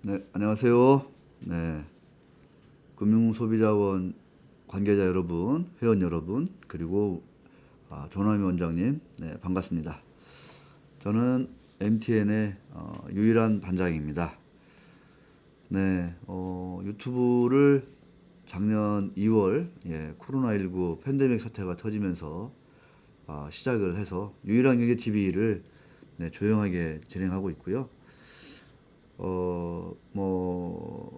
네, 안녕하세요. 네, 금융소비자원 관계자 여러분, 회원 여러분, 그리고 조남희 원장님, 네, 반갑습니다. 저는 MTN의 유일한 반장입니다. 네, 유튜브를 작년 2월 코로나19 팬데믹 사태가 터지면서 시작을 해서 유일한 경제 TV를 조용하게 진행하고 있고요.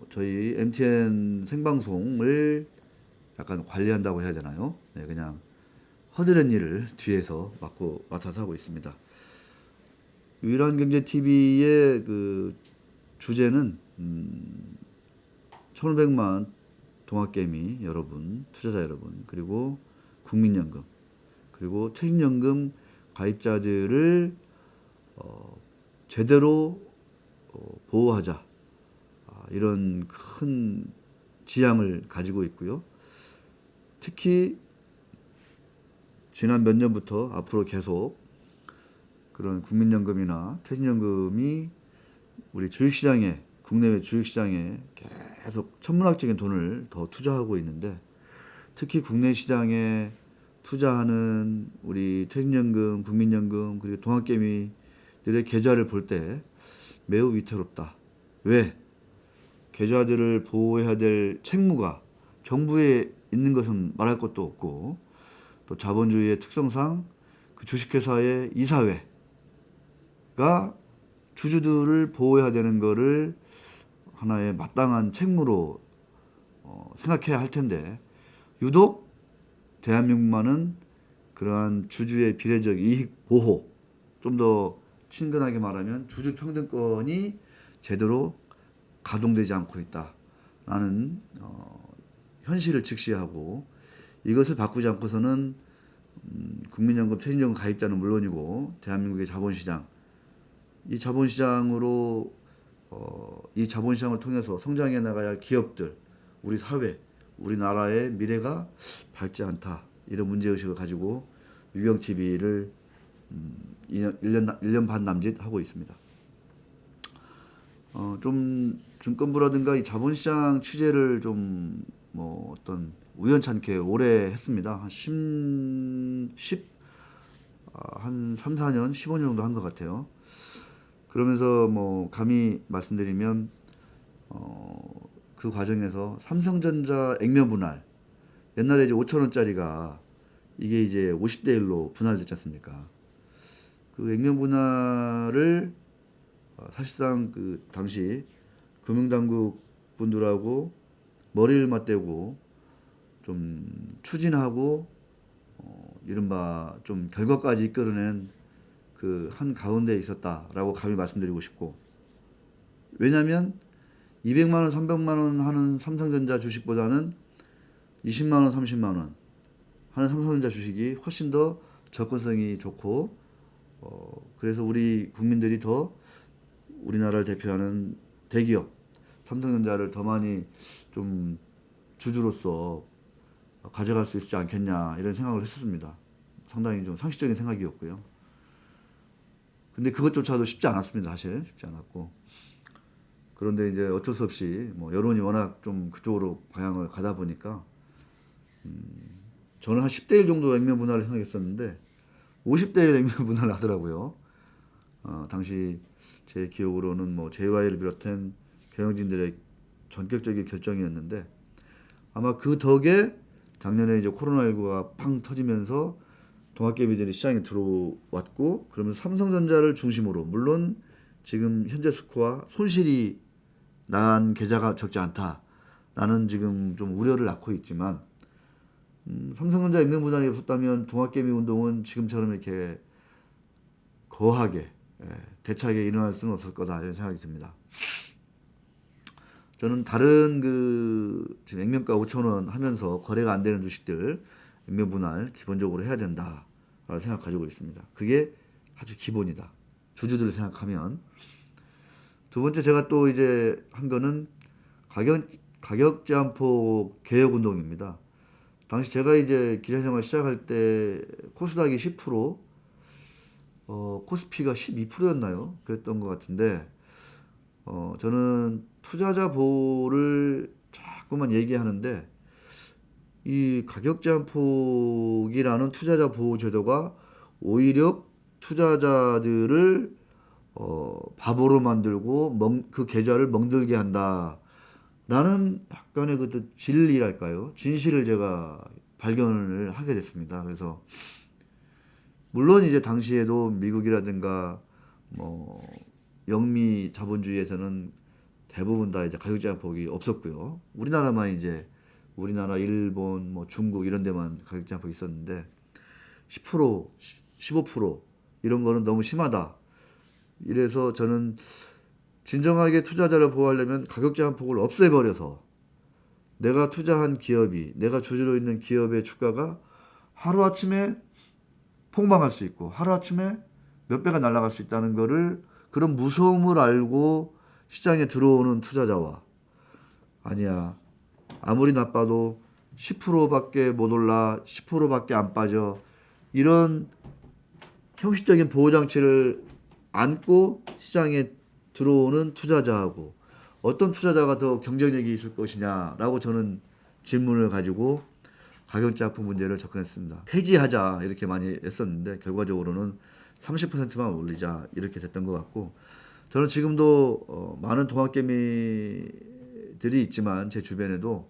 저희 MTN 생방송을 약간 관리한다고 해야 되나요? 네, 그냥 허드렛 일을 뒤에서 맡아서 하고 있습니다. 유일한 경제 TV의 그 주제는 1,500만 동학개미 여러분, 투자자 여러분, 그리고 국민연금, 그리고 퇴직연금 가입자들을 제대로 보호하자. 이런 큰 지향을 가지고 있고요. 특히 지난 몇 년부터 앞으로 계속 그런 국민연금이나 퇴직연금이 우리 주식시장에, 국내외 주식시장에 계속 천문학적인 돈을 더 투자하고 있는데, 특히 국내 시장에 투자하는 우리 퇴직연금, 국민연금, 그리고 동학개미들의 계좌를 볼 때 매우 위태롭다. 왜? 계좌들을 보호해야 될 책무가 정부에 있는 것은 말할 것도 없고, 또 자본주의의 특성상 그 주식회사의 이사회가 주주들을 보호해야 되는 것을 하나의 마땅한 책무로 생각해야 할 텐데, 유독 대한민국만은 그러한 주주의 비례적 이익 보호, 좀 더 친근하게 말하면 주주 평등권이 제대로 가동되지 않고 있다라는 현실을 직시하고, 이것을 바꾸지 않고서는 국민연금, 퇴직연금 가입자는 물론이고 대한민국의 자본시장, 이 자본시장으로 이 자본시장을 통해서 성장해 나가야 할 기업들, 우리 사회, 우리나라의 미래가 밝지 않다, 이런 문제의식을 가지고 유경TV를 1년 반 남짓 하고 있습니다. 좀 증권부라든가 이 자본시장 취재를 좀 어떤 우연찮게 오래 했습니다. 한 3, 4년, 15년 정도 한 것 같아요. 그러면서 감히 말씀드리면 그 과정에서 삼성전자 액면 분할, 옛날에 이제 5천 원짜리가 이게 이제 50대 1로 분할됐지 않습니까? 그 액면 분할을 사실상 그 당시 금융당국 분들하고 머리를 맞대고 좀 추진하고 이른바 좀 결과까지 이끌어낸 그 한 가운데 있었다라고 감히 말씀드리고 싶고, 왜냐하면 200만 원, 300만 원 하는 삼성전자 주식보다는 20만 원, 30만 원 하는 삼성전자 주식이 훨씬 더 접근성이 좋고, 그래서 우리 국민들이 더 우리나라를 대표하는 대기업 삼성전자를 더 많이 좀 주주로서 가져갈 수 있지 않겠냐, 이런 생각을 했었습니다. 상당히 좀 상식적인 생각이었고요. 근데 그것조차도 쉽지 않았습니다. 사실 쉽지 않았고, 그런데 이제 어쩔 수 없이 여론이 워낙 좀 그쪽으로 방향을 가다 보니까 저는 한 10대 1 정도 액면 분할을 생각했었는데 50대 1 액면 분할을 하더라고요. 당시 제 기억으로는 JY를 비롯한 경영진들의 전격적인 결정이었는데, 아마 그 덕에 작년에 이제 코로나19가 팡 터지면서 동학개미들이 시장에 들어왔고, 그러면서 삼성전자를 중심으로, 물론 지금 현재 스코어 손실이 난 계좌가 적지 않다라는 지금 좀 우려를 낳고 있지만, 삼성전자 액면 분할이 없었다면 동학개미 운동은 지금처럼 이렇게 거하게, 대차게 일어날 수는 없을 거다, 이런 생각이 듭니다. 저는 다른 지금 액면가 5천 원 하면서 거래가 안 되는 주식들 액면 분할 기본적으로 해야 된다라는 생각 가지고 있습니다. 그게 아주 기본이다, 주주들을 생각하면. 두 번째, 제가 또 이제 한 거는 가격 제한폭 개혁 운동입니다. 당시 제가 이제 기자생활 시작할 때 코스닥이 10%, 코스피가 12%였나요? 그랬던 것 같은데, 저는 투자자 보호를 자꾸만 얘기하는데 이 가격 제한 폭이라는 투자자 보호 제도가 오히려 투자자들을 바보로 만들고 그 계좌를 멍들게 한다. 라는 약간의 그 진리랄까요? 진실을 제가 발견을 하게 됐습니다. 그래서 물론 이제 당시에도 미국이라든가 뭐 영미 자본주의에서는 대부분 다 이제 가격 제한 폭이 없었고요. 우리나라만 이제 우리나라, 일본, 뭐 중국 이런 데만 가격 제한 폭이 있었는데 10%, 15% 이런 거는 너무 심하다. 이래서 저는 진정하게 투자자를 보호하려면 가격 제한 폭을 없애버려서 내가 투자한 기업이, 내가 주주로 있는 기업의 주가가 하루아침에 폭망할 수 있고 하루아침에 몇 배가 날아갈 수 있다는 거를 그런 무서움을 알고 시장에 들어오는 투자자와 아니야 아무리 나빠도 10%밖에 못 올라 10%밖에 안 빠져 이런 형식적인 보호장치를 안고 시장에 들어오는 투자자하고 어떤 투자자가 더 경쟁력이 있을 것이냐라고 저는 질문을 가지고 가격 제한폭 문제를 접근했습니다. 폐지하자 이렇게 많이 했었는데 결과적으로는 30%만 올리자 이렇게 됐던 것 같고 저는 지금도 많은 동학개미들이 있지만 제 주변에도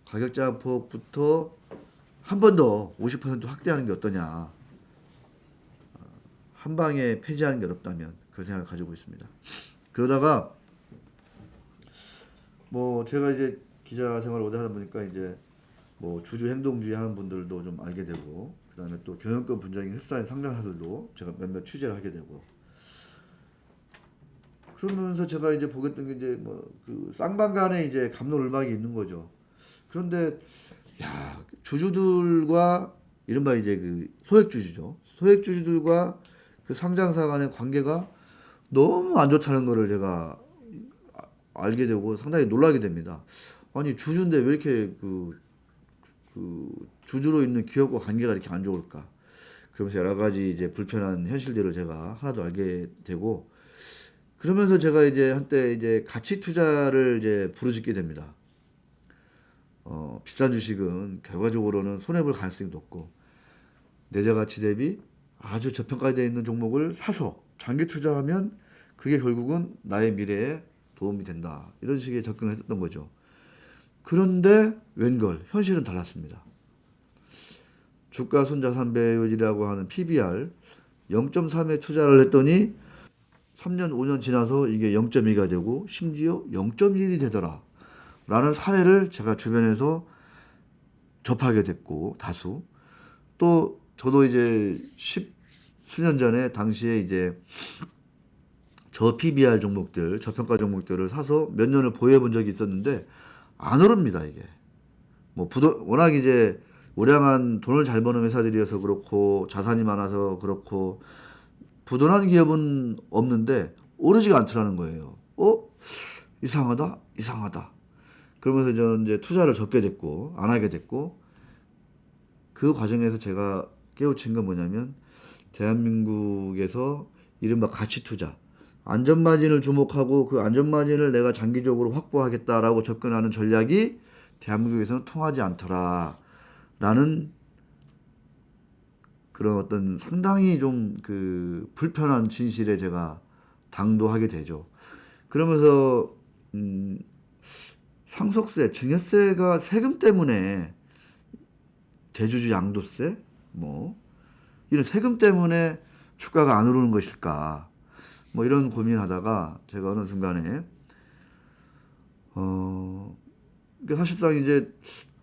가격 제한폭부터 한 번 더 50% 확대하는 게 어떠냐 한 방에 폐지하는 게 어렵다면 그런 생각을 가지고 있습니다. 그러다가 뭐 제가 이제 기자 생활을 오래 하다 보니까 이제 뭐 주주 행동주의 하는 분들도 좀 알게 되고 그다음에 또 경영권 분쟁인 흡사인 상장사들도 제가 몇몇 취재를 하게 되고 그러면서 제가 이제 보겠던 게 이제 뭐 그 쌍방간에 이제 갑론을박이 있는 거죠. 그런데 야 주주들과 이른바 이제 그 소액주주죠. 소액주주들과 그 상장사 간의 관계가 너무 안 좋다는 거를 제가 알게 되고 상당히 놀라게 됩니다. 아니 주주인데 왜 이렇게 그 주주로 있는 기업과 관계가 이렇게 안 좋을까? 그러면서 여러 가지 이제 불편한 현실들을 제가 하나도 알게 되고 그러면서 제가 이제 한때 이제 가치 투자를 이제 부르짖게 됩니다. 비싼 주식은 결과적으로는 손해볼 가능성이 높고 내재 가치 대비 아주 저평가되어 있는 종목을 사서 장기 투자하면 그게 결국은 나의 미래에 도움이 된다. 이런 식의 접근을 했었던 거죠. 그런데 웬걸 현실은 달랐습니다. 주가 순자산 배율이라고 하는 PBR 0.3에 투자를 했더니 3년 5년 지나서 이게 0.2가 되고 심지어 0.1이 되더라 라는 사례를 제가 주변에서 접하게 됐고 다수 또 저도 이제 10수년 전에 당시에 이제 저 PBR 종목들 저평가 종목들을 사서 몇 년을 보유해 본 적이 있었는데 안 오릅니다 이게 뭐 워낙 이제 우량한 돈을 잘 버는 회사들이어서 그렇고 자산이 많아서 그렇고 부도난 기업은 없는데 오르지가 않더라는 거예요. 이상하다 이상하다 그러면서 저는 이제 투자를 접게 됐고 안 하게 됐고 그 과정에서 제가 깨우친 건 뭐냐면 대한민국에서 이른바 가치 투자 안전마진을 주목하고 그 안전마진을 내가 장기적으로 확보하겠다라고 접근하는 전략이 대한민국에서는 통하지 않더라라는 그런 어떤 상당히 좀 그 불편한 진실에 제가 당도하게 되죠. 그러면서 상속세, 증여세가 세금 때문에 대주주 양도세 뭐 이런 세금 때문에 주가가 안 오르는 것일까? 뭐 이런 고민하다가 제가 어느 순간에 그러니까 사실상 이제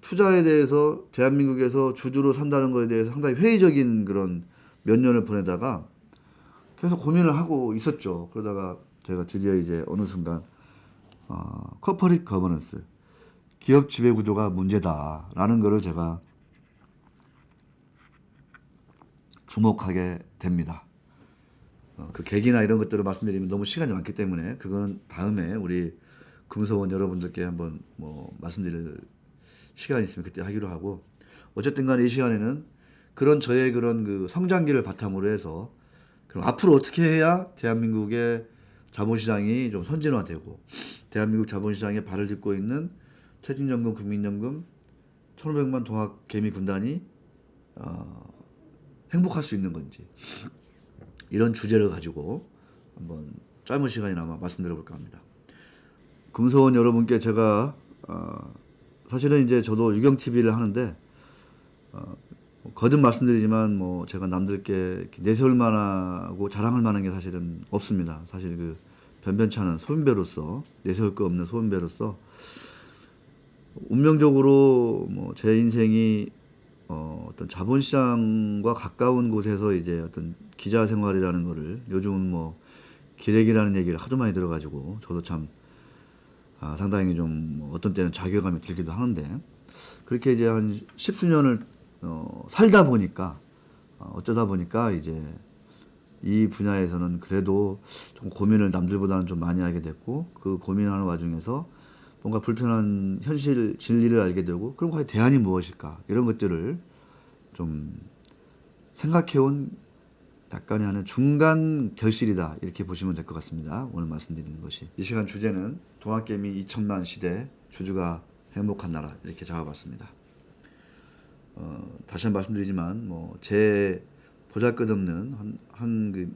투자에 대해서 대한민국에서 주주로 산다는 것에 대해서 상당히 회의적인 그런 몇 년을 보내다가 계속 고민을 하고 있었죠. 그러다가 제가 드디어 이제 어느 순간 corporate governance 기업 지배 구조가 문제다라는 거를 제가 주목하게 됩니다. 그 계기나 이런 것들을 말씀드리면 너무 시간이 많기 때문에 그거는 다음에 우리 금소원 여러분들께 한번 뭐 말씀드릴 시간이 있으면 그때 하기로 하고 어쨌든 간에 이 시간에는 그런 저의 그런 그 성장기를 바탕으로 해서 그럼 앞으로 어떻게 해야 대한민국의 자본시장이 좀 선진화되고 대한민국 자본시장에 발을 딛고 있는 퇴직연금, 국민연금, 1,500만 동학 개미 군단이 행복할 수 있는 건지 이런 주제를 가지고 한번 짧은 시간이나마 말씀드려볼까 합니다. 금소원 여러분께 제가 사실은 이제 저도 유경TV를 하는데 거듭 말씀드리지만 뭐 제가 남들께 내세울 만하고 자랑할 만한 게 사실은 없습니다. 사실 그 변변치 않은 소인배로서 내세울 거 없는 소인배로서 운명적으로 뭐 제 인생이 어떤 자본시장과 가까운 곳에서 이제 어떤 기자 생활이라는 거를 요즘은 뭐 기레기라는 얘기를 하도 많이 들어가지고 저도 참 상당히 좀 어떤 때는 자괴감이 들기도 하는데 그렇게 이제 한 십수년을 살다 보니까 어쩌다 보니까 이제 이 분야에서는 그래도 좀 고민을 남들보다는 좀 많이 하게 됐고 그 고민하는 와중에서 뭔가 불편한 현실 진리를 알게 되고 그럼 과연 대안이 무엇일까 이런 것들을 좀 생각해온 약간의 하는 중간 결실이다 이렇게 보시면 될 것 같습니다. 오늘 말씀드리는 것이 이 시간 주제는 동학개미 2000만 시대 주주가 행복한 나라 이렇게 잡아봤습니다. 다시 한번 말씀드리지만 뭐 제 보잘것없는 한 그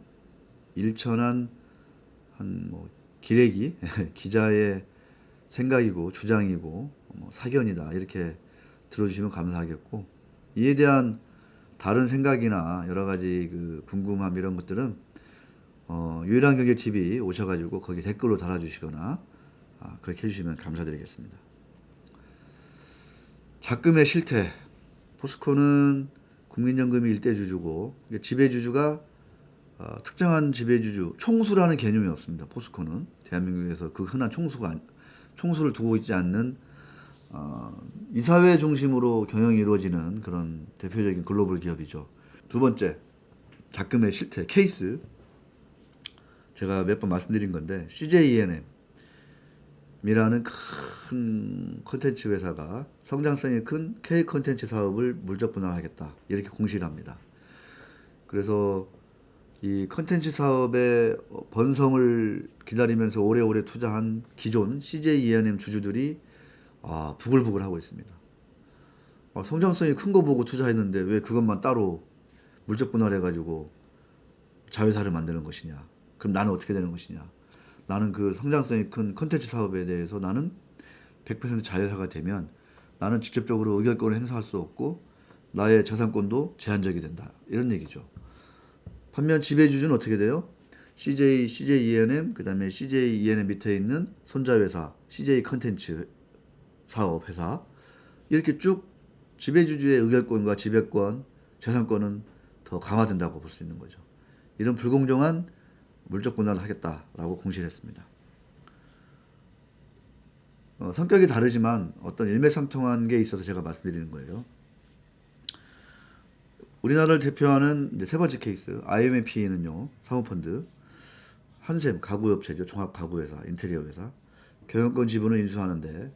일천한 한 뭐 기레기 기자의 생각이고 주장이고 뭐 사견이다 이렇게 들어주시면 감사하겠고 이에 대한 다른 생각이나 여러 가지 그 궁금함 이런 것들은 유일한 경제 TV 오셔가지고 거기 댓글로 달아주시거나 그렇게 해주시면 감사드리겠습니다. 작금의 실태 포스코는 국민연금이 일대 주주고 지배주주가 특정한 지배주주 총수라는 개념이 없습니다. 포스코는 대한민국에서 그 흔한 총수를 두고 있지 않는 이사회 중심으로 경영이 이루어지는 그런 대표적인 글로벌 기업이죠. 두 번째, 작금의 실태, 케이스. 제가 몇 번 말씀드린 건데 CJ ENM이라는 큰 콘텐츠 회사가 성장성이 큰 K 콘텐츠 사업을 물적 분할하겠다. 이렇게 공시를 합니다. 그래서 이 콘텐츠 사업의 번성을 기다리면서 오래오래 투자한 기존 CJ ENM 주주들이 부글부글 하고 있습니다. 성장성이 큰 거 보고 투자했는데 왜 그것만 따로 물적 분할해가지고 자회사를 만드는 것이냐. 그럼 나는 어떻게 되는 것이냐. 나는 그 성장성이 큰 콘텐츠 사업에 대해서 나는 100% 자회사가 되면 나는 직접적으로 의결권을 행사할 수 없고 나의 자산권도 제한적이 된다. 이런 얘기죠. 반면 지배주주는 어떻게 돼요? CJ ENM, 그 다음에 CJ ENM 밑에 있는 손자회사, CJ 컨텐츠 사업 회사 이렇게 쭉 지배주주의 의결권과 지배권, 재산권은 더 강화된다고 볼 수 있는 거죠. 이런 불공정한 물적 분할을 하겠다라고 공시를 했습니다. 성격이 다르지만 어떤 일맥상통한 게 있어서 제가 말씀드리는 거예요. 우리나라를 대표하는 이제 세 번째 케이스 IMF는요 사모펀드 한샘 가구업체죠. 종합가구회사 인테리어 회사 경영권 지분을 인수하는데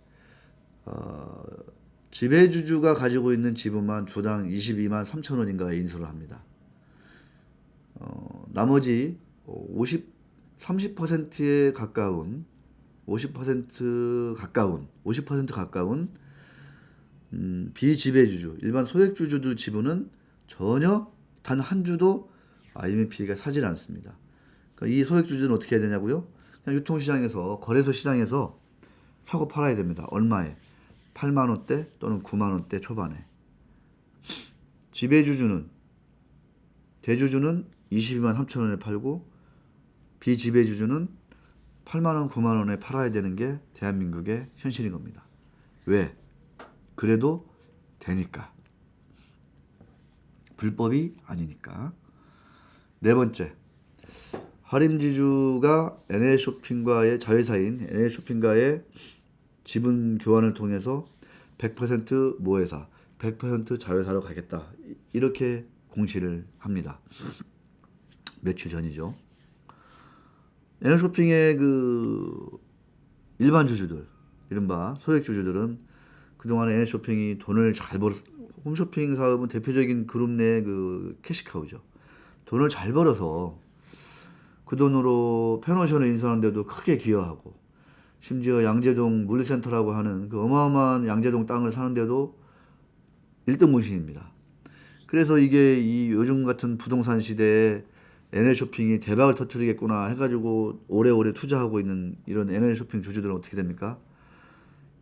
지배주주가 가지고 있는 지분만 주당 22만 3천 원인가에 인수를 합니다. 나머지 30%에 가까운 50% 가까운 비지배주주 일반 소액주주들 지분은 전혀 단 한 주도 IMF가 사질 않습니다. 그러니까 이 소액주주는 어떻게 해야 되냐고요? 그냥 유통시장에서 거래소 시장에서 사고 팔아야 됩니다. 얼마에? 8만 원대 또는 9만 원대 초반에. 지배주주는 대주주는 22만 3천 원에 팔고 비지배주주는 8만 원, 9만 원에 팔아야 되는 게 대한민국의 현실인 겁니다. 왜? 그래도 되니까. 불법이 아니니까. 네 번째, 하림지주가 NL쇼핑과의 자회사인 NL쇼핑과의 지분 교환을 통해서 100% 모회사, 100% 자회사로 가겠다. 이렇게 공시를 합니다. 며칠 전이죠. NL쇼핑의 그 일반 주주들, 이른바 소액 주주들은 그동안에 NL쇼핑이 돈을 잘 벌었, 홈쇼핑 사업은 대표적인 그룹 내 그 캐시카우죠. 돈을 잘 벌어서 그 돈으로 페노션을 인수하는데도 크게 기여하고, 심지어 양재동 물류센터라고 하는 그 어마어마한 양재동 땅을 사는데도 1등 공신입니다. 그래서 이게 이 요즘 같은 부동산 시대에 NL쇼핑이 대박을 터뜨리겠구나 해가지고 오래오래 투자하고 있는 이런 NL쇼핑 주주들은 어떻게 됩니까?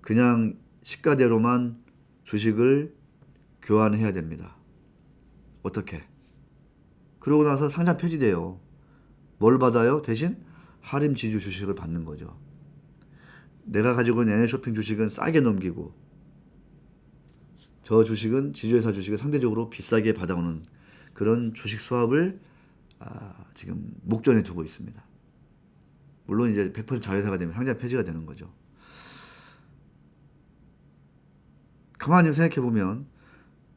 그냥 시가대로만 주식을 교환해야 됩니다. 어떻게? 그러고 나서 상장 폐지돼요. 뭘 받아요? 대신 할인 지주 주식을 받는 거죠. 내가 가지고 있는 NL쇼핑 주식은 싸게 넘기고, 저 주식은 지주회사 주식을 상대적으로 비싸게 받아오는 그런 주식 수합을 지금 목전에 두고 있습니다. 물론 이제 100% 자회사가 되면 상장 폐지가 되는 거죠. 가만히 생각해보면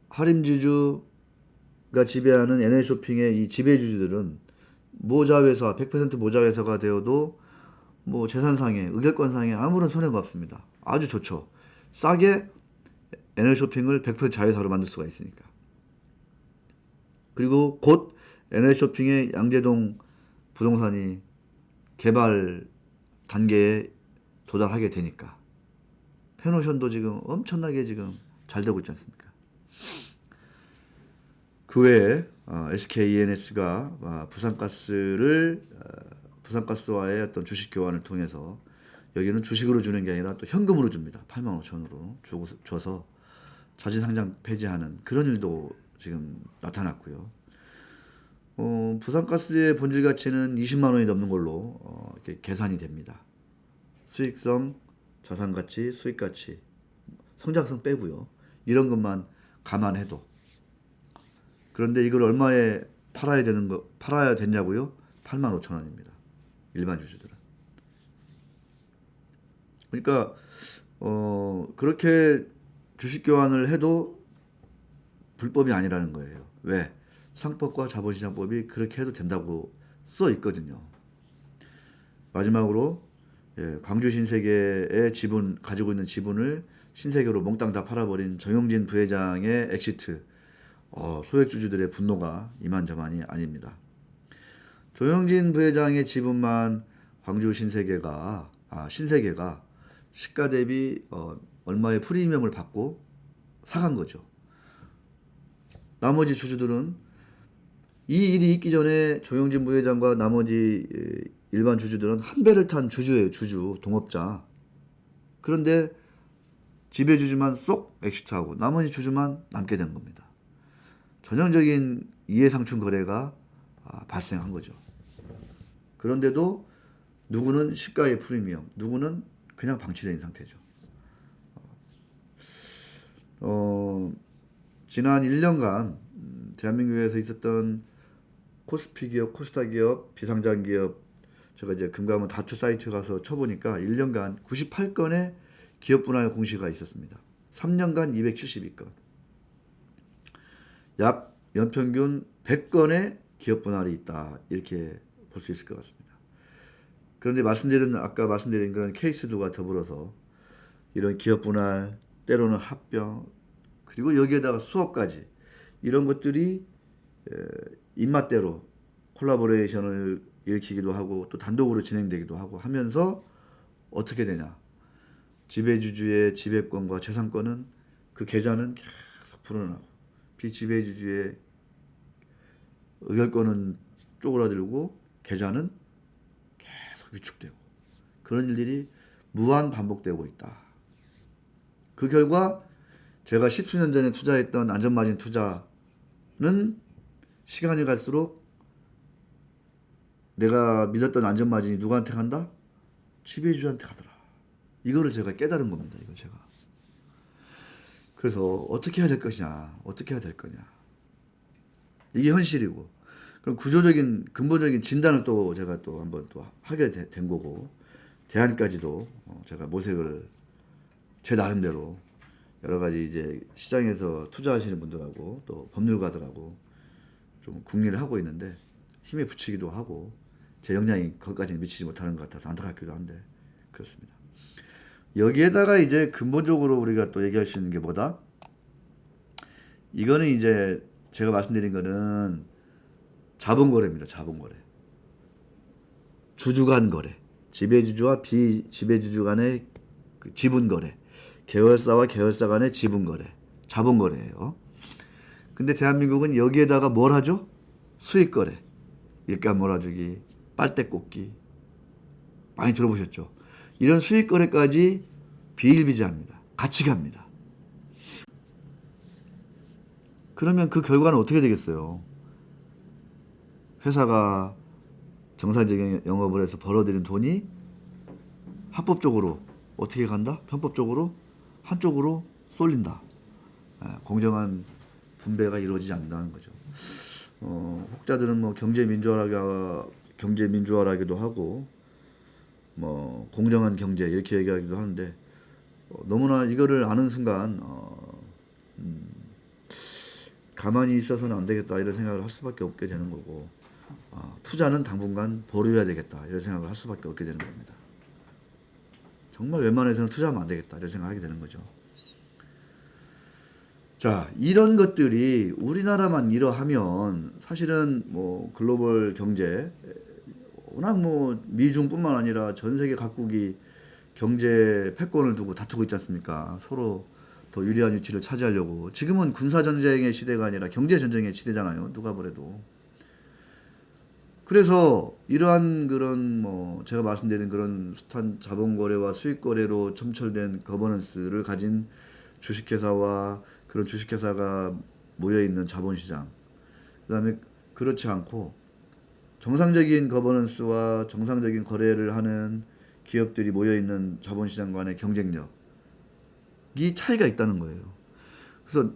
할인지주가 지배하는 NL쇼핑의 이 지배주주들은 모자회사, 100% 모자회사가 되어도 뭐 재산상에, 의결권상에 아무런 손해가 없습니다. 아주 좋죠. 싸게 NL쇼핑을 100% 자회사로 만들 수가 있으니까. 그리고 곧 NL쇼핑의 양재동 부동산이 개발 단계에 도달하게 되니까. 페노션도 지금 엄청나게 지금 잘 되고 있지 않습니까? 그 외에 SKENS가 부산가스와의 어떤 주식 교환을 통해서, 여기는 주식으로 주는 게 아니라 또 현금으로 줍니다. 85,000원으로 줘서 자진 상장 폐지하는 그런 일도 지금 나타났고요. 부산가스의 본질 가치는 20만 원이 넘는 걸로 이렇게 계산이 됩니다. 수익성, 자산 가치, 수익 가치, 성장성 빼고요. 이런 것만 감안해도. 그런데 이걸 얼마에 팔아야 됐냐고요? 85,000원입니다. 일반 주주들은. 그러니까 그렇게 주식 교환을 해도 불법이 아니라는 거예요. 왜? 상법과 자본시장법이 그렇게 해도 된다고 써 있거든요. 마지막으로 광주 신세계의 가지고 있는 지분을 신세계로 몽땅 다 팔아버린 정영진 부회장의 엑시트, 소액주주들의 분노가 이만저만이 아닙니다. 정영진 부회장의 지분만 광주 신세계가 시가 대비 얼마의 프리미엄을 받고 사간 거죠. 나머지 주주들은 이 일이 있기 전에 정영진 부회장과 나머지 일반 주주들은 한 배를 탄 주주예요. 동업자. 그런데 지배주주만 쏙 엑시트하고 나머지 주주만 남게 된 겁니다. 전형적인 이해상충 거래가 발생한 거죠. 그런데도 누구는 시가의 프리미엄, 누구는 그냥 방치된 상태죠. 지난 1년간 대한민국에서 있었던 코스피 기업, 코스타 기업, 비상장 기업, 제가 이제 금감원 다투 사이트 가서 쳐보니까 1년간 98건의 기업 분할 공시가 있었습니다. 3년간 272건. 약 연평균 100건의 기업 분할이 있다. 이렇게 볼 수 있을 것 같습니다. 그런데 아까 말씀드린 그런 케이스들과 더불어서 이런 기업 분할, 때로는 합병, 그리고 여기에다가 수업까지, 이런 것들이 입맛대로 콜라보레이션을 일으키기도 하고 또 단독으로 진행되기도 하고 하면서 어떻게 되냐. 지배주주의 지배권과 재산권은, 그 계좌는 계속 불어나고, 비지배주주의 의결권은 쪼그라들고 계좌는 계속 위축되고, 그런 일들이 무한 반복되고 있다. 그 결과 제가 10수년 전에 투자했던 안전마진 투자는 시간이 갈수록 내가 믿었던 안전마진이 누구한테 간다? 지배주주한테 가더라. 이거를 제가 깨달은 겁니다. 이거 제가. 그래서 어떻게 해야 될 것이냐, 어떻게 해야 될 거냐. 이게 현실이고, 그럼 구조적인 근본적인 진단을 또 제가 또 한번 또 하게 된 거고, 대안까지도 제가 모색을 제 나름대로 여러 가지 이제 시장에서 투자하시는 분들하고 또 법률가들하고 좀 궁리를 하고 있는데, 힘에 부치기도 하고 제 역량이 거기까지는 미치지 못하는 것 같아서 안타깝기도 한데 그렇습니다. 여기에다가 이제 근본적으로 우리가 또 얘기할 수 있는 게 뭐다? 이거는 이제 제가 말씀드린 거는 자본거래입니다. 자본거래. 주주 간 거래, 지배주주와 비지배주주 간의 그 지분 거래, 계열사와 계열사 간의 지분 거래, 자본 거래예요. 근데 대한민국은 여기에다가 뭘 하죠? 수익 거래, 일감 몰아주기, 빨대 꽂기, 많이 들어보셨죠? 이런 수익 거래까지 비일비재합니다. 같이 갑니다. 그러면 그 결과는 어떻게 되겠어요? 회사가 정상적인 영업을 해서 벌어들인 돈이 합법적으로 어떻게 간다? 편법적으로 한쪽으로 쏠린다. 공정한 분배가 이루어지지 않는다는 거죠. 혹자들은 뭐 경제민주화라기도 하고 뭐 공정한 경제 이렇게 얘기하기도 하는데 너무나 이거를 아는 순간 가만히 있어서는 안 되겠다 이런 생각을 할 수밖에 없게 되는 거고, 투자는 당분간 보류해야 되겠다 이런 생각을 할 수밖에 없게 되는 겁니다. 정말 웬만해서는 투자하면 안 되겠다 이런 생각을 하게 되는 거죠. 자, 이런 것들이 우리나라만 이러하면 사실은 뭐 글로벌 경제, 워낙 뭐 미중뿐만 아니라 전 세계 각국이 경제 패권을 두고 다투고 있지 않습니까? 서로 더 유리한 위치를 차지하려고. 지금은 군사전쟁의 시대가 아니라 경제전쟁의 시대잖아요. 누가 뭐래도. 그래서 이러한 그런 뭐 제가 말씀드린 그런 숱한 자본거래와 수익거래로 첨철된 거버넌스를 가진 주식회사와 그런 주식회사가 모여있는 자본시장, 그 다음에 그렇지 않고 정상적인 거버넌스와 정상적인 거래를 하는 기업들이 모여있는 자본시장 간의 경쟁력이 차이가 있다는 거예요. 그래서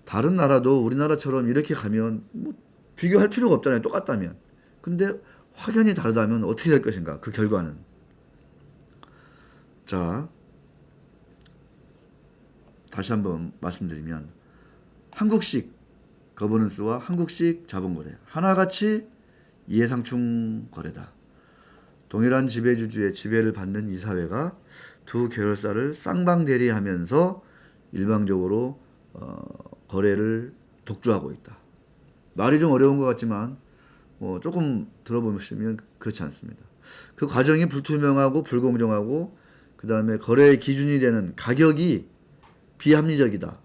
다른 나라도 우리나라처럼 이렇게 가면 뭐 비교할 필요가 없잖아요. 똑같다면. 근데 확연히 다르다면 어떻게 될 것인가? 그 결과는. 자, 다시 한번 말씀드리면 한국식 거버넌스와 한국식 자본거래 하나같이 이해상충 거래다. 동일한 지배주주의 지배를 받는 이 사회가 두 계열사를 쌍방대리하면서 일방적으로 거래를 독주하고 있다. 말이 좀 어려운 것 같지만 조금 들어보시면 그렇지 않습니다. 그 과정이 불투명하고 불공정하고 그 다음에 거래의 기준이 되는 가격이 비합리적이다.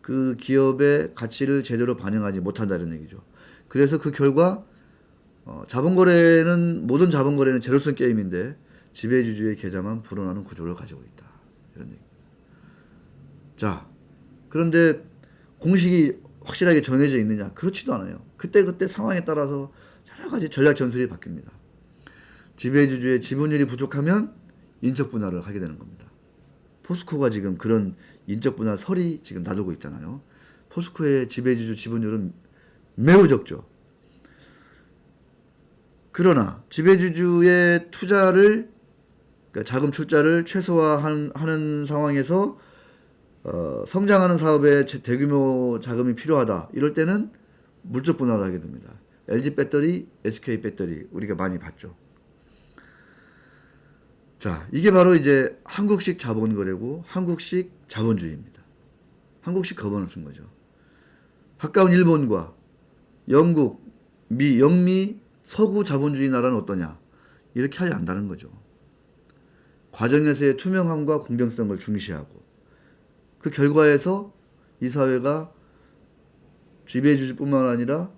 그 기업의 가치를 제대로 반영하지 못한다는 얘기죠. 그래서 그 결과 모든 자본거래는 제로섬 게임인데 지배주주의 계좌만 불어나는 구조를 가지고 있다. 이런 얘기. 자, 그런데 공식이 확실하게 정해져 있느냐? 그렇지도 않아요. 그때 상황에 따라서 여러 가지 전략 전술이 바뀝니다. 지배주주의 지분율이 부족하면 인적 분할을 하게 되는 겁니다. 포스코가 지금 그런 인적 분할 설이 지금 나돌고 있잖아요. 포스코의 지배주주 지분율은 매우 적죠. 그러나 지배주주의 투자를, 그러니까 자금 출자를 최소화하는 상황에서 성장하는 사업에 대규모 자금이 필요하다. 이럴 때는 물적 분할을 하게 됩니다. LG 배터리, SK 배터리 우리가 많이 봤죠. 자, 이게 바로 이제 한국식 자본거래고 한국식 자본주의입니다. 한국식 거버넌스인 거죠. 가까운 일본과 영국, 영미, 서구 자본주의 나라는 어떠냐? 이렇게 하지 않는다는 거죠. 과정에서의 투명함과 공정성을 중시하고 그 결과에서 이 사회가 지배주주뿐만 아니라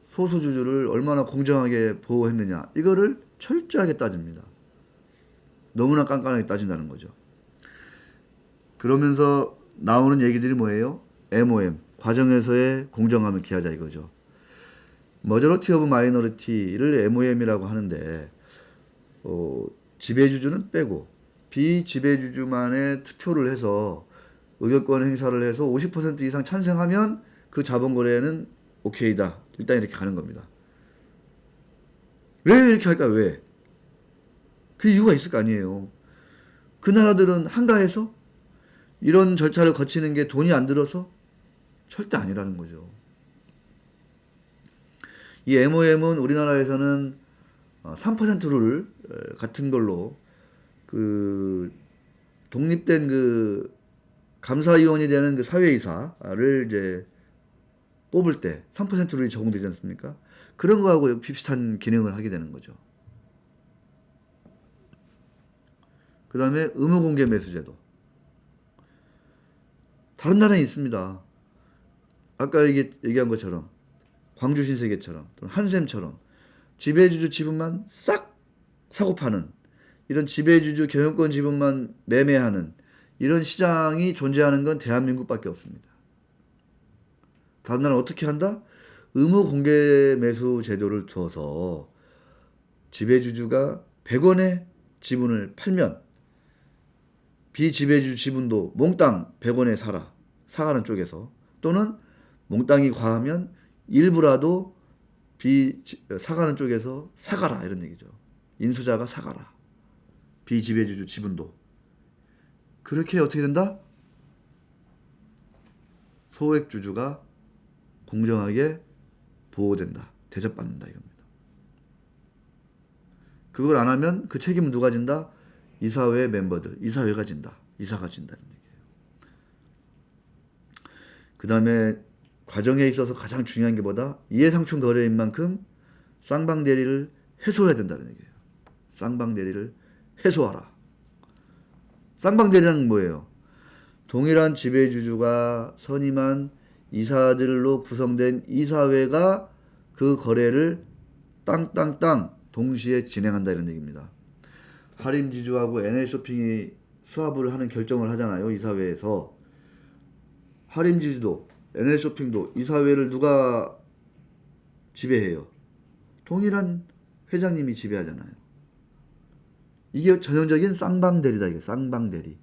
소수주주를 얼마나 공정하게 보호했느냐 이거를 철저하게 따집니다. 너무나 깐깐하게 따진다는 거죠. 그러면서 나오는 얘기들이 뭐예요? MOM, 과정에서의 공정함을 기하자 이거죠. 머저리티 오브 마이너리티를 MOM이라고 하는데 지배주주는 빼고 비지배주주만의 투표를 해서 의결권 행사를 해서 50% 이상 찬성하면 그 자본거래는 오케이다. 일단 이렇게 가는 겁니다. 왜 이렇게 할까요? 왜? 그 이유가 있을 거 아니에요. 그 나라들은 한가해서 이런 절차를 거치는 게 돈이 안 들어서 절대 아니라는 거죠. 이 MOM은 우리나라에서는 3% 룰 같은 걸로 그 독립된 그 감사위원이 되는 그 사회이사를 이제 뽑을 때 3% 룰이 적용되지 않습니까? 그런 거하고 비슷한 기능을 하게 되는 거죠. 그 다음에 의무공개 매수제도. 다른 나라에 있습니다. 아까 얘기한 것처럼 광주 신세계처럼 또는 한샘처럼 지배주주 지분만 싹 사고 파는 이런 지배주주 경영권 지분만 매매하는 이런 시장이 존재하는 건 대한민국밖에 없습니다. 다른 나라는 어떻게 한다? 의무 공개 매수 제도를 두어서 지배주주가 100원에 지분을 팔면 비지배주주 지분도 몽땅 100원에 사가는 쪽에서, 또는 몽땅이 과하면 일부라도 사가는 쪽에서 사가라, 이런 얘기죠. 인수자가 사가라. 비지배주주 지분도. 그렇게 어떻게 된다? 소액주주가 공정하게 보호된다. 대접받는다, 이겁니다. 그걸 안 하면 그 책임은 누가 진다? 이사회 멤버들, 이사회가 진다. 이사가 진다는 얘기예요. 그 다음에 과정에 있어서 가장 중요한 게 뭐다? 이해상충 거래인 만큼 쌍방대리를 해소해야 된다는 얘기예요. 쌍방대리를 해소하라. 쌍방대리는 뭐예요? 동일한 지배주주가 선임한 이사들로 구성된 이사회가 그 거래를 땅땅땅 동시에 진행한다, 이런 얘기입니다. 하림지주하고 NL쇼핑이 수합을 하는 결정을 하잖아요, 이사회에서. 하림지주도 NL쇼핑도 이사회를 누가 지배해요? 동일한 회장님이 지배하잖아요. 이게 전형적인 쌍방대리다, 이게 쌍방대리.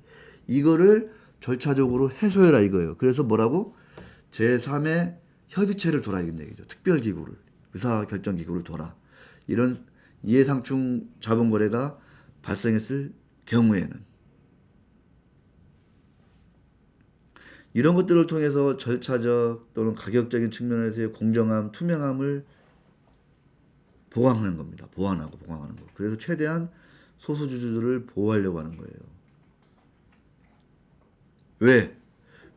이거를 절차적으로 해소해라, 이거예요. 그래서 뭐라고? 제3의 협의체를 둬라, 이런 얘기죠. 특별기구를, 의사결정기구를 둬라. 이런 이해상충 자본거래가 발생했을 경우에는 이런 것들을 통해서 절차적 또는 가격적인 측면에서의 공정함, 투명함을 보강하는 겁니다. 보완하는 거. 그래서 최대한 소수주주들을 보호하려고 하는 거예요.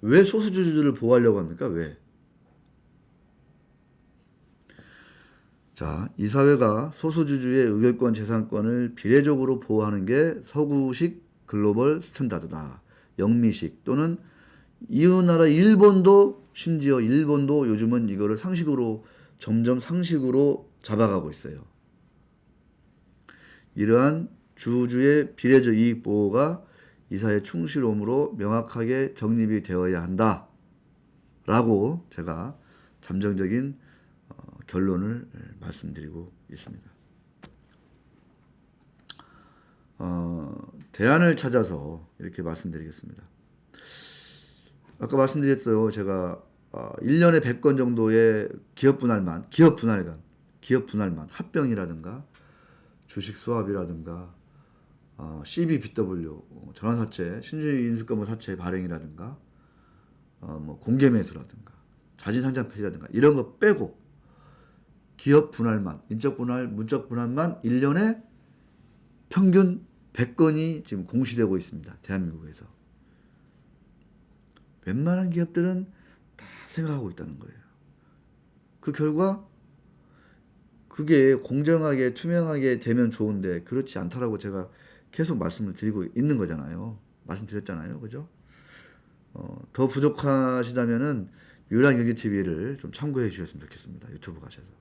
왜 소수주주들을 보호하려고 합니까? 왜? 자, 이사회가 소수주주의 의결권, 재산권을 비례적으로 보호하는 게 서구식 글로벌 스탠다드다. 영미식 또는 이웃나라 심지어 일본도 요즘은 이거를 점점 상식으로 잡아가고 있어요. 이러한 주주의 비례적 이익 보호가 이사의 충실함으로 명확하게 정립이 되어야 한다. 라고 제가 잠정적인 결론을 말씀드리고 있습니다. 대안을 찾아서 이렇게 말씀드리겠습니다. 아까 말씀드렸어요. 제가 1년에 100건 정도의 기업 분할만, 합병이라든가 주식 수합이라든가 CBBW, 전환사채, 신주의 인수권물 사채 발행이라든가 뭐 공개 매수라든가 자진상장 폐지라든가 이런 거 빼고 기업 분할만, 인적 분할, 문적 분할만 1년에 평균 100건이 지금 공시되고 있습니다. 대한민국에서. 웬만한 기업들은 다 생각하고 있다는 거예요. 그 결과 그게 공정하게 투명하게 되면 좋은데 그렇지 않다라고 제가 계속 말씀을 드리고 있는 거잖아요. 말씀드렸잖아요. 그죠? 더 부족하시다면은 유랑일기TV를 좀 참고해 주셨으면 좋겠습니다. 유튜브 가셔서.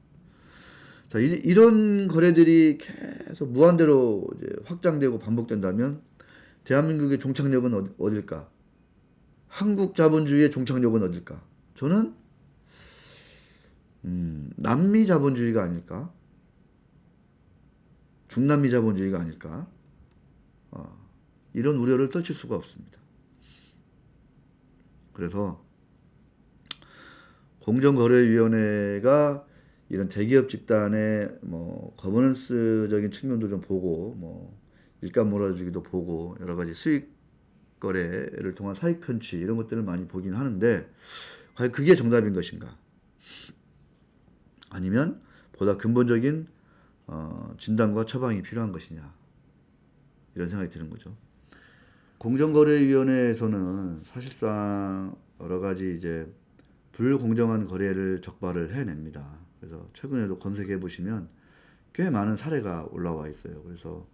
자, 이런 거래들이 계속 무한대로 이제 확장되고 반복된다면 대한민국의 종착역은 어딜까? 한국 자본주의의 종착역은 어딜까? 저는 남미 자본주의가 아닐까? 중남미 자본주의가 아닐까? 이런 우려를 떨칠 수가 없습니다. 그래서 공정거래위원회가 이런 대기업 집단의 뭐 거버넌스적인 측면도 좀 보고, 뭐 일감 몰아주기도 보고, 여러 가지 수익 거래를 통한 사익 편취 이런 것들을 많이 보긴 하는데 과연 그게 정답인 것인가? 아니면 보다 근본적인 진단과 처방이 필요한 것이냐? 이런 생각이 드는 거죠. 공정거래위원회에서는 사실상 여러 가지 이제 불공정한 거래를 적발을 해냅니다. 그래서 최근에도 검색해 보시면 꽤 많은 사례가 올라와 있어요. 그래서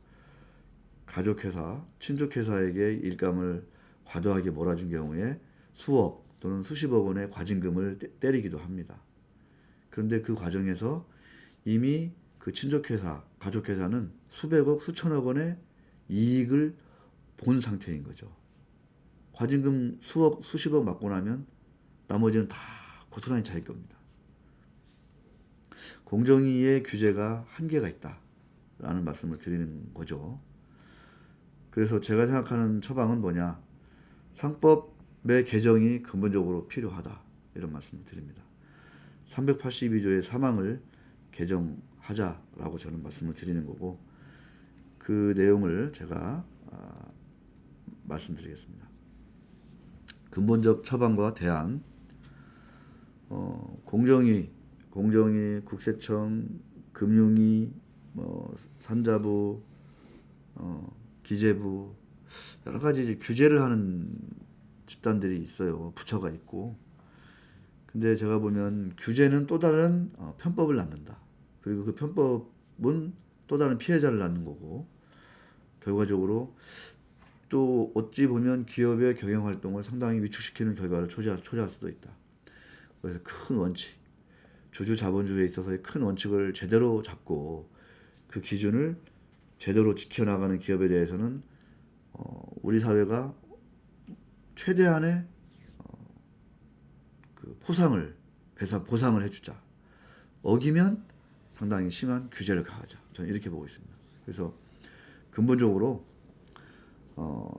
가족회사, 친족회사에게 일감을 과도하게 몰아준 경우에 수억 또는 수십억 원의 과징금을 때리기도 합니다. 그런데 그 과정에서 이미 그 친족회사, 가족회사는 수백억, 수천억 원의 이익을 본 상태인 거죠. 과징금 수억, 수십억 맞고 나면 나머지는 다 고스란히 자기 겁니다. 공정위의 규제가 한계가 있다라는 말씀을 드리는 거죠. 그래서 제가 생각하는 처방은 뭐냐? 상법의 개정이 근본적으로 필요하다. 이런 말씀을 드립니다. 382조의 사망을 개정하자라고 저는 말씀을 드리는 거고, 그 내용을 제가 말씀드리겠습니다. 근본적 처방과 대안, 공정위, 국세청, 금융위, 산자부, 기재부, 여러 가지 규제를 하는 집단들이 있어요. 부처가 있고. 근데 제가 보면 규제는 또 다른 편법을 낳는다. 그리고 그 편법은 또 다른 피해자를 낳는 거고, 결과적으로 또 어찌 보면 기업의 경영활동을 상당히 위축시키는 결과를 초래할 수도 있다. 그래서 큰 원칙, 주주자본주의에 있어서의 큰 원칙을 제대로 잡고 그 기준을 제대로 지켜나가는 기업에 대해서는 우리 사회가 최대한의 그 보상을 해주자. 어기면 상당히 심한 규제를 가하자. 저는 이렇게 보고 있습니다. 그래서 근본적으로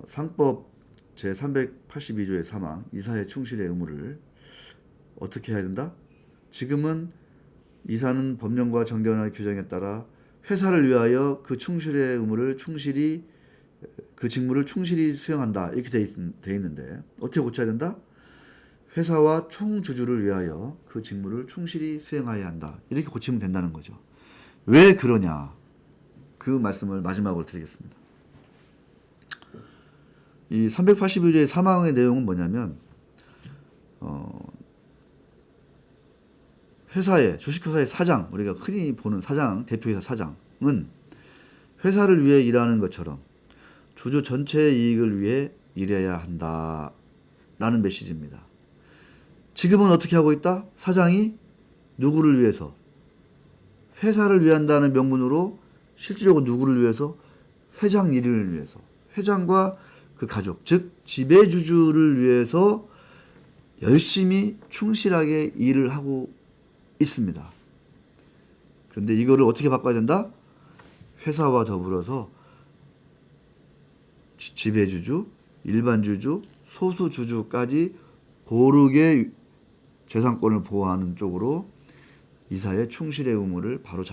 상법 제382조의 사망, 이사의 충실의 의무를 어떻게 해야 된다? 지금은 이사는 법령과 정견의 규정에 따라 회사를 위하여 그 충실의 의무를 그 직무를 충실히 수행한다. 이렇게 돼 있는데 어떻게 고쳐야 된다? 회사와 총주주를 위하여 그 직무를 충실히 수행하여야 한다. 이렇게 고치면 된다는 거죠. 왜 그러냐? 그 말씀을 마지막으로 드리겠습니다. 이 382조의 사망의 내용은 뭐냐면 주식회사의 사장, 우리가 흔히 보는 사장, 대표이사 사장은 회사를 위해 일하는 것처럼 주주 전체의 이익을 위해 일해야 한다라는 메시지입니다. 지금은 어떻게 하고 있다? 사장이 누구를 위해서? 회사를 위한다는 명분으로 실질적으로 누구를 위해서? 회장 일을 위해서. 회장과 그 가족, 즉 지배주주를 위해서 열심히 충실하게 일을 하고 있습니다. 그런데 이거를 어떻게 바꿔야 된다? 회사와 더불어서 지배주주, 일반주주, 소수주주까지 고르게 재산권을 보호하는 쪽으로 이사의 충실의 의무를 바로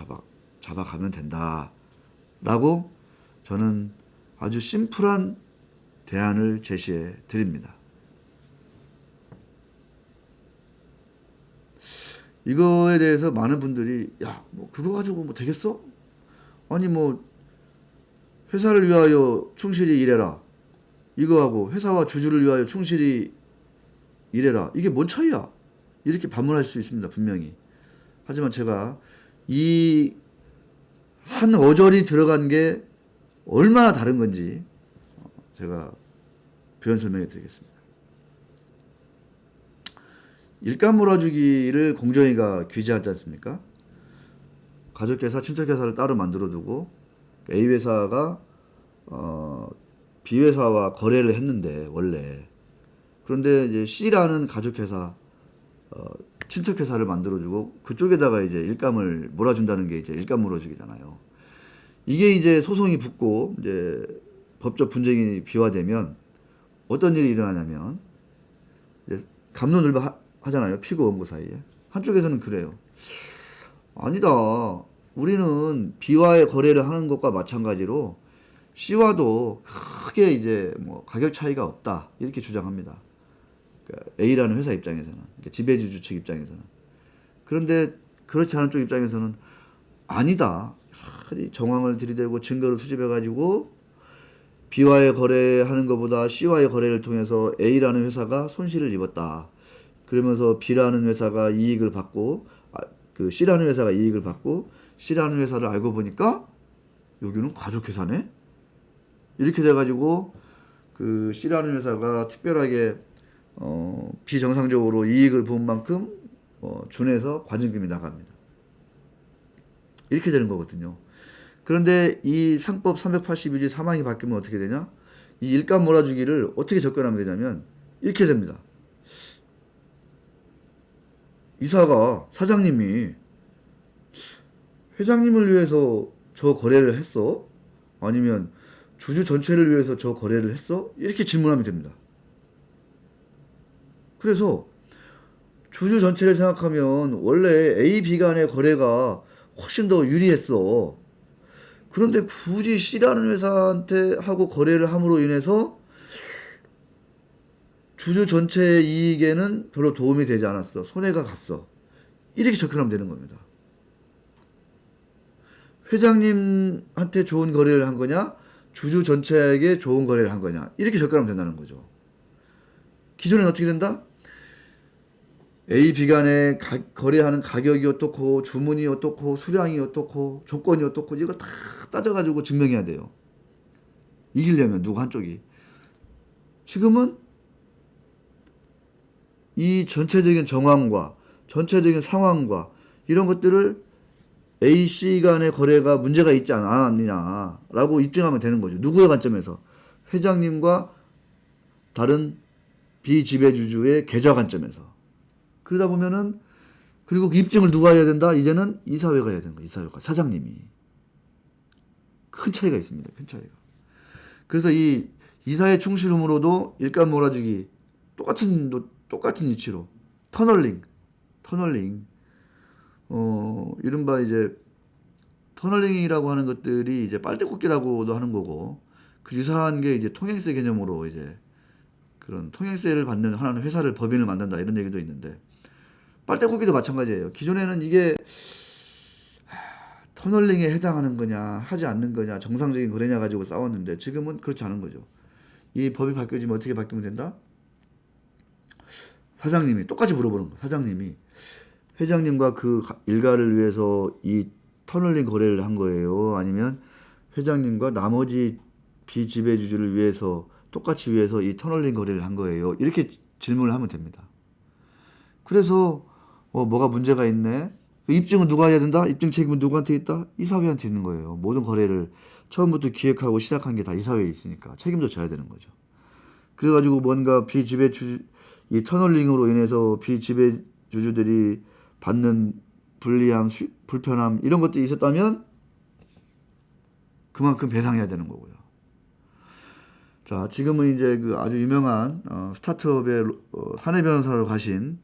잡아가면 된다라고 저는 아주 심플한 대안을 제시해 드립니다. 이거에 대해서 많은 분들이 뭐 그거 가지고 뭐 되겠어? 아니 뭐 회사를 위하여 충실히 일해라. 이거하고 회사와 주주를 위하여 충실히 일해라. 이게 뭔 차이야? 이렇게 반문할 수 있습니다. 분명히. 하지만 제가 이 한 어절이 들어간 게 얼마나 다른 건지 제가 부연 설명해 드리겠습니다. 일감 몰아주기를 공정위가 규제하지 않습니까? 가족회사, 친척회사를 따로 만들어 두고 A회사가 B회사와 거래를 했는데 원래 그런데 이제 C라는 가족회사, 친척회사를 만들어주고 그쪽에다가 이제 일감을 몰아준다는 게 이제 일감 몰아주기잖아요. 이게 이제 소송이 붙고 이제 법적 분쟁이 비화되면 어떤 일이 일어나냐면 이제 갑론을박하잖아요. 피고 원고 사이에. 한쪽에서는 그래요. 아니다. 우리는 B와의 거래를 하는 것과 마찬가지로 C와도 크게 이제 뭐 가격 차이가 없다. 이렇게 주장합니다. 그러니까 A라는 회사 입장에서는, 그러니까 지배주주 측 입장에서는. 그런데 그렇지 않은 쪽 입장에서는 아니다. 정황을 들이대고 증거를 수집해가지고 B와의 거래하는 것보다 C와의 거래를 통해서 A라는 회사가 손실을 입었다. 그러면서 B라는 회사가 이익을 받고, 그 C라는 회사가 이익을 받고, C라는 회사를 알고 보니까 여기는 가족회사네? 이렇게 돼가지고 그 C라는 회사가 특별하게 비정상적으로 이익을 본 만큼 준해서 과징금이 나갑니다. 이렇게 되는 거거든요. 그런데 이 상법 382조 3항이 바뀌면 어떻게 되냐? 이 일감 몰아주기를 어떻게 접근하면 되냐면 이렇게 됩니다. 이사가 사장님이 회장님을 위해서 저 거래를 했어? 아니면 주주 전체를 위해서 저 거래를 했어? 이렇게 질문하면 됩니다. 그래서 주주 전체를 생각하면 원래 A, B 간의 거래가 훨씬 더 유리했어. 그런데 굳이 C라는 회사한테 하고 거래를 함으로 인해서 주주 전체의 이익에는 별로 도움이 되지 않았어. 손해가 갔어. 이렇게 접근하면 되는 겁니다. 회장님한테 좋은 거래를 한 거냐? 주주 전체에게 좋은 거래를 한 거냐? 이렇게 접근하면 된다는 거죠. 기존에는 어떻게 된다? A, B 간에 거래하는 가격이 어떻고 주문이 어떻고 수량이 어떻고 조건이 어떻고 이거 다 따져가지고 증명해야 돼요. 이기려면 누구 한쪽이. 지금은 이 전체적인 정황과 전체적인 상황과 이런 것들을 A, C 간의 거래가 문제가 있지 않았느냐라고 입증하면 되는 거죠. 누구의 관점에서? 회장님과 다른 비지배주주의 계좌 관점에서. 그러다 보면은 그리고 그 입증을 누가 해야 된다? 이제는 이사회가 해야 되는 거예요. 이사회가. 사장님이. 큰 차이가 있습니다. 큰 차이가. 그래서 이 이사회 충실함으로도 일감 몰아주기 똑같은 이치로 터널링 이른바 이제 터널링이라고 하는 것들이 이제 빨대꽂기라고도 하는 거고 그 유사한 게 이제 통행세 개념으로 이제 그런 통행세를 받는 하나는 회사를 법인을 만든다 이런 얘기도 있는데 빨대꽂기도 마찬가지예요. 기존에는 이게 터널링에 해당하는 거냐 하지 않는 거냐 정상적인 거래냐 가지고 싸웠는데 지금은 그렇지 않은 거죠. 이 법이 바뀌어지면 어떻게 바뀌면 된다? 사장님이 똑같이 물어보는 거예요. 사장님이 회장님과 그 일가를 위해서 이 터널링 거래를 한 거예요? 아니면 회장님과 나머지 비지배주주를 위해서 똑같이 위해서 이 터널링 거래를 한 거예요? 이렇게 질문을 하면 됩니다. 그래서 뭐가 문제가 있네? 입증은 누가 해야 된다? 입증 책임은 누구한테 있다? 이사회한테 있는 거예요. 모든 거래를 처음부터 기획하고 시작한 게 다 이사회에 있으니까 책임도 져야 되는 거죠. 그래가지고 뭔가 이 터널링으로 인해서 비지배주주들이 받는 불리함, 불편함 이런 것들이 있었다면 그만큼 배상해야 되는 거고요. 자, 지금은 이제 그 아주 유명한 스타트업의 사내 변호사로 가신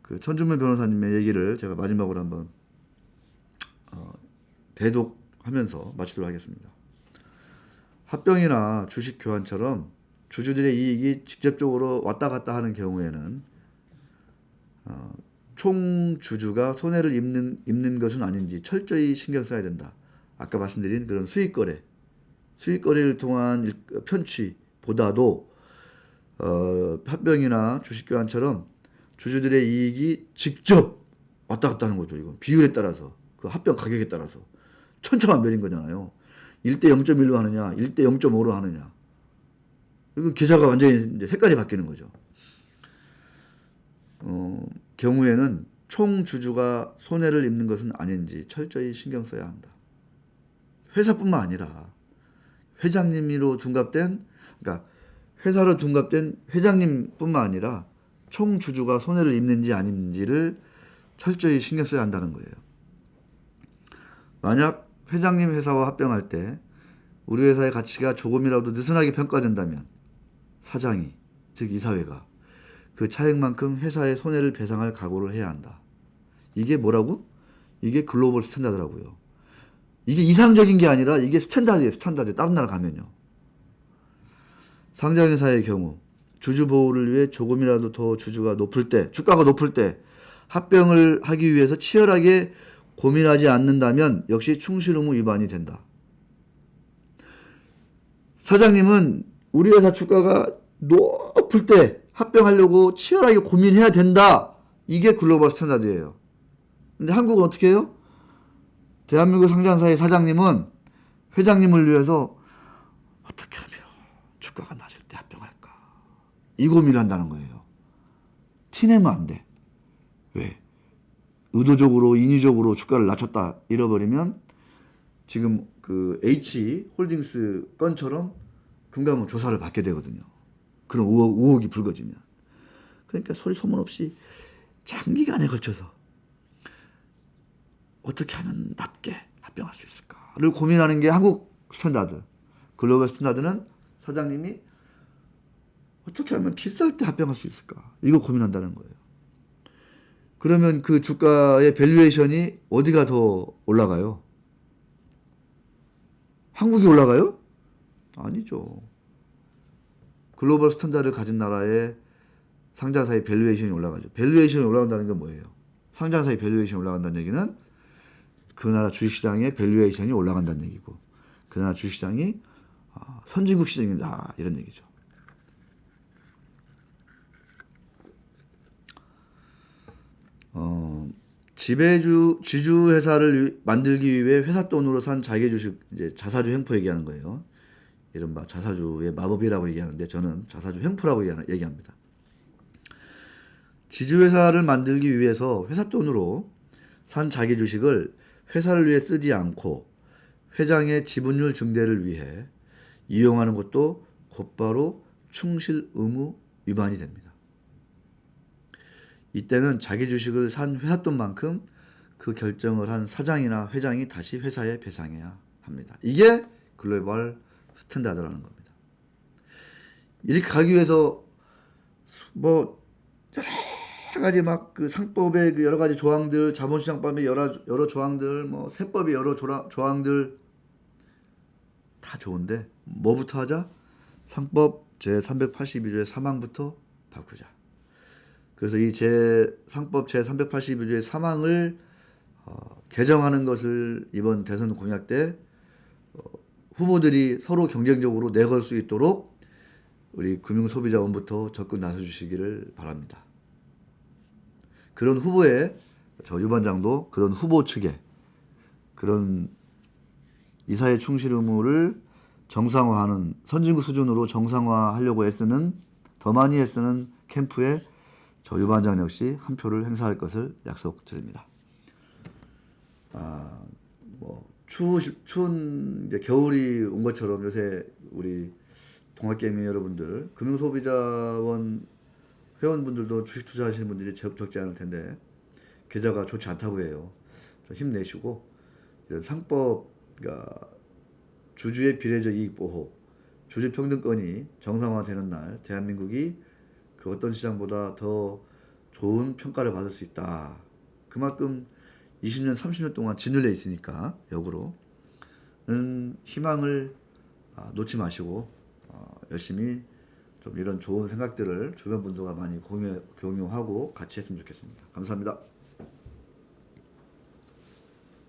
그 천준면 변호사님의 얘기를 제가 마지막으로 한번 대독하면서 마치도록 하겠습니다. 합병이나 주식 교환처럼 주주들의 이익이 직접적으로 왔다 갔다 하는 경우에는 총 주주가 손해를 입는 것은 아닌지 철저히 신경 써야 된다. 아까 말씀드린 그런 수익거래를 통한 편취보다도 합병이나 주식교환처럼 주주들의 이익이 직접 왔다 갔다 하는 거죠. 이건 비율에 따라서 그 합병 가격에 따라서 천차만별인 거잖아요. 1대 0.1로 하느냐 1대 0.5로 하느냐 이건 계좌가 완전히 이제 색깔이 바뀌는 거죠. 경우에는 총 주주가 손해를 입는 것은 아닌지 철저히 신경 써야 한다. 회사뿐만 아니라 회장님으로 둔갑된 그러니까 회사로 둔갑된 회장님뿐만 아니라 총 주주가 손해를 입는지 아닌지를 철저히 신경 써야 한다는 거예요. 만약 회장님 회사와 합병할 때 우리 회사의 가치가 조금이라도 느슨하게 평가된다면 사장이 즉 이사회가 그 차액만큼 회사의 손해를 배상할 각오를 해야 한다. 이게 뭐라고? 이게 글로벌 스탠다드라고요. 이게 이상적인 게 아니라 이게 스탠다드예요. 스탠다드. 다른 나라 가면요. 상장회사의 경우 주주 보호를 위해 조금이라도 더 주가가 높을 때 합병을 하기 위해서 치열하게 고민하지 않는다면 역시 충실 의무 위반이 된다. 사장님은 우리 회사 주가가 높을 때 합병하려고 치열하게 고민해야 된다. 이게 글로벌 스탠다드예요. 근데 한국은 어떻게 해요? 대한민국 상장사의 사장님은 회장님을 위해서 어떻게 하면 주가가 낮을 때 합병할까? 이 고민을 한다는 거예요. 티내면 안 돼. 왜? 의도적으로 인위적으로 주가를 낮췄다 잃어버리면 지금 그 H 홀딩스 건처럼 금감원 조사를 받게 되거든요. 그런 의혹이 불거지면. 그러니까 소리 소문 없이 장기간에 걸쳐서 어떻게 하면 낮게 합병할 수 있을까를 고민하는 게 한국 스탠다드. 글로벌 스탠다드는 사장님이 어떻게 하면 비쌀 때 합병할 수 있을까? 이거 고민한다는 거예요. 그러면 그 주가의 밸류에이션이 어디가 더 올라가요? 한국이 올라가요? 아니죠. 글로벌 스탠다드를 가진 나라의 상장사의 밸류에이션이 올라가죠. 밸류에이션이 올라간다는 게 뭐예요? 상장사의 밸류에이션이 올라간다는 얘기는 그 나라 주식시장의 밸류에이션이 올라간다는 얘기고 그 나라 주식시장이 선진국 시장이다 이런 얘기죠. 지주회사를 만들기 위해 회사 돈으로 산 자기 주식, 이제 자사주 횡포 얘기하는 거예요. 이른바 자사주의 마법이라고 얘기하는데 저는 자사주 횡포라고 얘기합니다. 지주회사를 만들기 위해서 회사 돈으로 산 자기 주식을 회사를 위해 쓰지 않고 회장의 지분율 증대를 위해 이용하는 것도 곧바로 충실 의무 위반이 됩니다. 이때는 자기 주식을 산 회사 돈만큼 그 결정을 한 사장이나 회장이 다시 회사에 배상해야 합니다. 이게 글로벌 스탠다드라는 겁니다. 이렇게 가기 위해서 뭐 여러 가지 막 그 상법의 그 여러 가지 조항들, 자본시장법의 여러 조항들, 뭐 세법의 여러 조항들 다 좋은데 뭐부터 하자? 상법 제382조의 3항부터 바꾸자. 그래서 이 상법 제382조의 3항을 개정하는 것을 이번 대선 공약 때 후보들이 서로 경쟁적으로 내걸 수 있도록 우리 금융소비자원부터 적극 나서주시기를 바랍니다. 그런 후보에 저 유 반장도 그런 후보 측에 그런 이사회 충실 의무를 정상화하는 선진국 수준으로 정상화하려고 애쓰는 더 많이 애쓰는 캠프에 저 유 반장 역시 한 표를 행사할 것을 약속드립니다. 추운 이제 겨울이 온 것처럼 요새 우리 동학개미 여러분들, 금융소비자원 회원분들도 주식 투자하시는 분들이 적지 않을 텐데 계좌가 좋지 않다고 해요. 좀 힘내시고 이런 상법, 그러니까 주주의 비례적 이익 보호, 주주 평등권이 정상화되는 날 대한민국이 그 어떤 시장보다 더 좋은 평가를 받을 수 있다. 그만큼 20년, 30년 동안 짓눌려 있으니까 역으로는 희망을 놓지 마시고 열심히 좀 이런 좋은 생각들을 주변 분들과 많이 공유하고 같이 했으면 좋겠습니다. 감사합니다.